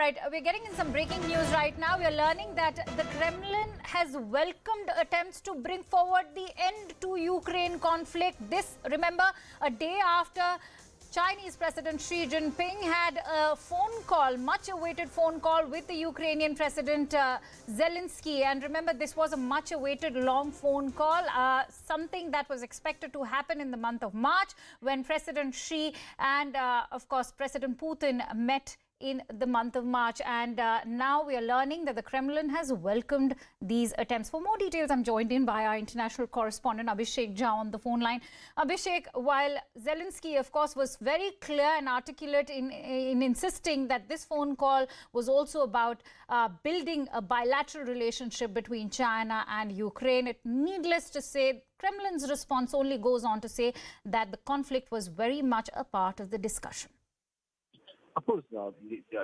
right, we're getting in some breaking news right now. We're learning that the Kremlin has welcomed attempts to bring forward the end to Ukraine conflict. This, remember, a day after Chinese President Xi Jinping had a phone call, much awaited phone call with the Ukrainian President Zelensky. And remember, this was a much awaited long phone call, something that was expected to happen in the month of March when President Xi and, of course, President Putin met in the month of March. And now we are learning that the Kremlin has welcomed these attempts. For more details, I'm joined in by our international correspondent Abhishek Jha on the phone line. Abhishek, while Zelensky, of course, was very clear and articulate in insisting that this phone call was also about building a bilateral relationship between China and Ukraine, needless to say, Kremlin's response only goes on to say that the conflict was very much a part of the discussion. Of course, I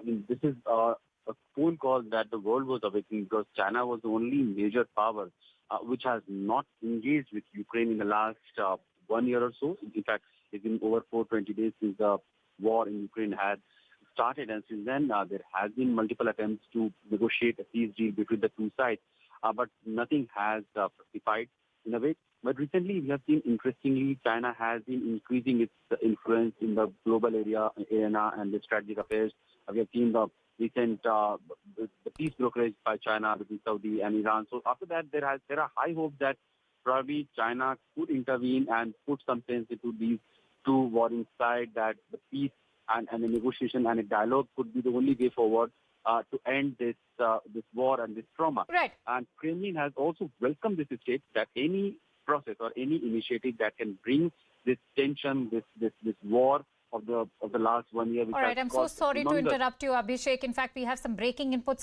mean, this is a phone call that the world was awaiting because China was the only major power which has not engaged with Ukraine in the last 1 year or so. In fact, it's been over 420 days since the war in Ukraine had started, and since then there has been multiple attempts to negotiate a peace deal between the two sides, but nothing has fructified in a way. But recently, we have seen, interestingly, China has been increasing its influence in the global arena and the strategic affairs. We have seen the recent the peace brokerage by China between Saudi and Iran. So after that, there are high hopes that probably China could intervene and put some sense into these two warring sides, that the peace and the negotiation and a dialogue could be the only way forward to end this war and this trauma. Right. And Kremlin has also welcomed this state that any process or any initiative that can bring this tension, this war of the last 1 year. All right, I'm so sorry to interrupt you, Abhishek. In fact, we have some breaking inputs